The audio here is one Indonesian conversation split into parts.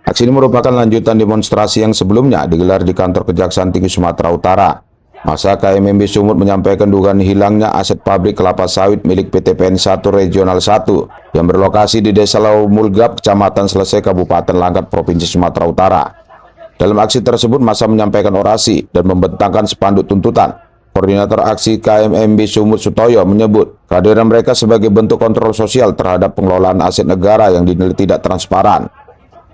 Aksi ini merupakan lanjutan demonstrasi yang sebelumnya digelar di kantor Kejaksaan Tinggi Sumatera Utara. Masa KMMB Sumut menyampaikan dugaan hilangnya aset pabrik kelapa sawit milik PT PN 1 Regional 1 yang berlokasi di Desa Laumulgap, Kecamatan Selesai, Kabupaten Langkat, Provinsi Sumatera Utara. Dalam aksi tersebut, masa menyampaikan orasi dan membentangkan spanduk tuntutan. Koordinator aksi KMMB Sumut Sutoyo menyebut kehadiran mereka sebagai bentuk kontrol sosial terhadap pengelolaan aset negara yang dinilai tidak transparan.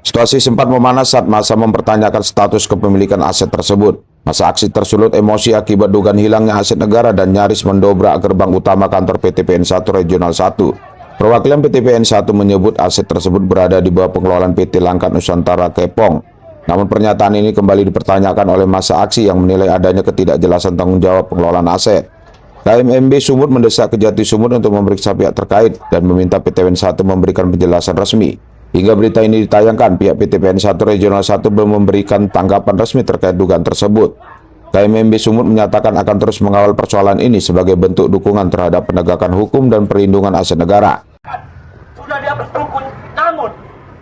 Situasi sempat memanas saat masa mempertanyakan status kepemilikan aset tersebut. Masa aksi tersulut emosi akibat dugaan hilangnya aset negara dan nyaris mendobrak gerbang utama kantor PT PN 1 Regional 1. Perwakilan PT PN 1 menyebut aset tersebut berada di bawah pengelolaan PT Langkat Nusantara Kepong. Namun pernyataan ini kembali dipertanyakan oleh masa aksi yang menilai adanya ketidakjelasan tanggung jawab pengelolaan aset. KMMB Sumut mendesak Kejati Sumut untuk memeriksa pihak terkait dan meminta PT PN 1 memberikan penjelasan resmi. Hingga berita ini ditayangkan, pihak PT PN 1 Regional 1 belum memberikan tanggapan resmi terkait dugaan tersebut. KMMB Sumut menyatakan akan terus mengawal persoalan ini sebagai bentuk dukungan terhadap penegakan hukum dan perlindungan aset negara. Sudah dihapus dukun, namun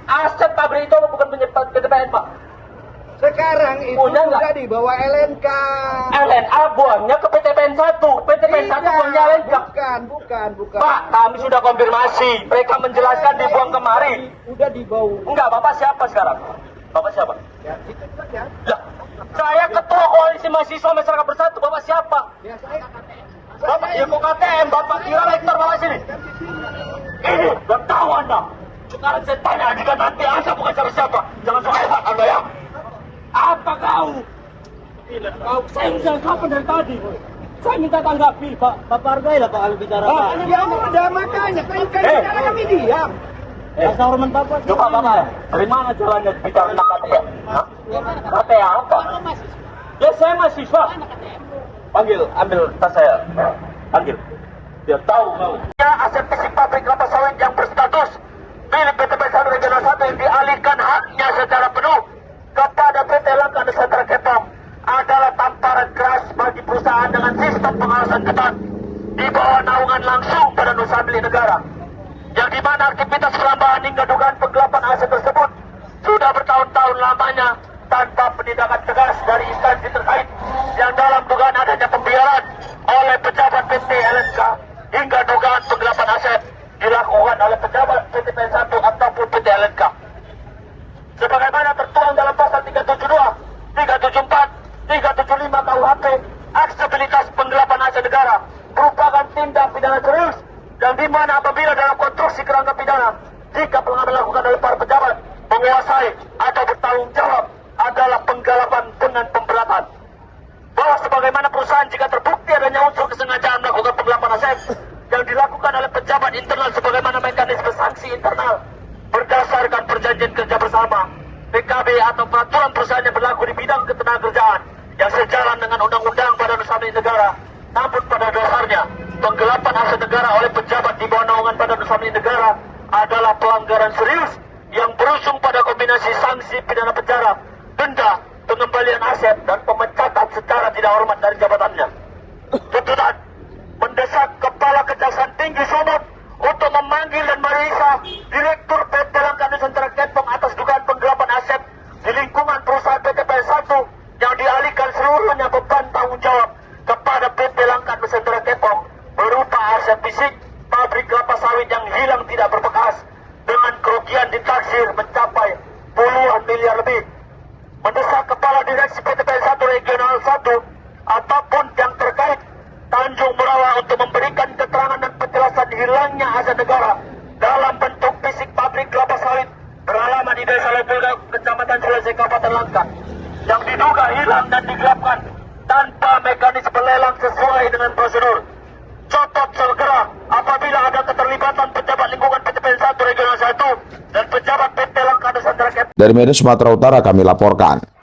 aset pabrik itu bukan punya PT PN, Pak. Sekarang itu sudah dibawa LNK. LNA buangnya ke PT PN 1. PT PN 1 buangnya LNK. Bukan. Pak, kami sudah konfirmasi. Mereka menjelaskan dibuang kemari. Udah dibawa. Enggak, Bapak siapa sekarang? Bapak siapa? Ya, kita ya. Lah, saya ketua koalisi mahasiswa masyarakat bersatu. Bapak siapa? Ya, saya Bapak ilmu KTM. Bapak kira rektor Bapak sini. Ini, gak tahu Anda. Sekarang saya tanya, jika nanti Anda bukan siapa-siapa. Jangan so hebat Anda ya. Apa kau? Saya sudah kapan dari tadi? Saya minta tanggapi, Pak. Bapak hargailah Pak kalau bicara. Pak, ya udah makanya kayu bicara kami diam. Rasa hormat Bapak. Coba Bapak, dari mana jalannya bicara tentang KTM? KTM apa? Ya saya mahasiswa. Panggil, ambil tas saya. Panggil. Dia tahu kau. Ya, aset fisik pabrik kelapa sawit yang berstatus milik PT PN 1 Regional 1 yang dialihkan haknya secara penuh kepada PT Langkat Nusantara Kepong adalah tamparan keras bagi perusahaan dengan sistem pengawasan ketat di bawah naungan langsung pada usaha milik negara, yang dimana aktivitas perlambahan hingga dugaan penggelapan aset tersebut sudah bertahun-tahun lamanya tanpa penindakan tegas dari instansi terkait, yang dalam dugaan adanya pembiaran oleh pejabat PT LNK hingga dugaan penggelapan aset dilakukan oleh pejabat PT PN 1 ataupun PT LNK. Sebagaimana tertuang dalam pasal 372, 374, 375 KUHP, aksesibilitas penggelapan aset negara merupakan tindak pidana serius yang dimana apabila dalam konstruksi kerangka pidana, jika pengambilan dilakukan oleh para pejabat, menguasai atau bertanggung jawab adalah penggelapan dengan pemberatan. Bahwa sebagaimana perusahaan jika terbukti adanya unsur kesengajaan melakukan penggelapan aset yang dilakukan oleh pejabat internal sebagaimana mekanisme sanksi internal berdasarkan perjanjian kerja bersama, PKB atau peraturan perusahaan yang berlaku di bidang ketenagakerjaan yang sejalan dengan undang-undang Badan Usaha Milik Negara. Namun pada dasarnya, penggelapan aset negara oleh pejabat di bawah naungan Badan Usaha Milik Negara adalah pelanggaran serius yang berujung pada kombinasi sanksi pidana penjara, denda, pengembalian aset, dan pemecatan secara tidak hormat dari jabatannya. Tuntutan mendesak Kepala Kejaksaan Tinggi Sumut untuk memanggil dan memeriksa Direktur PT Langkat Nusantara Kepong atas dugaan penggelapan aset di lingkungan perusahaan PT PN 1 yang dialihkan seluruhnya beban tanggung jawab kepada PT Langkat Nusantara Kepong berupa aset fisik pabrik kelapa sawit yang hilang tidak berbekas dengan kerugian ditaksir mencapai puluhan miliar lebih. Mendesak Kepala Direksi PT PN 1 Regional 1 ataupun yang terkait Tanjung Merawa untuk memberikan keterangan dan penjelasan hilangnya aset negara dalam bentuk fisik pabrik kelapa sawit beralamat di Desa Laumulgap, Kecamatan Selesai, Kabupaten Langkat, yang diduga hilang dan digelapkan tanpa mekanisme lelang sesuai dengan prosedur. Cotot segera apabila ada keterlibatan pejabat lingkungan PT PN 1 Regional 1 dan pejabat PT Langkat Nusantara Kepong. Dari Medan, Sumatera Utara, kami laporkan.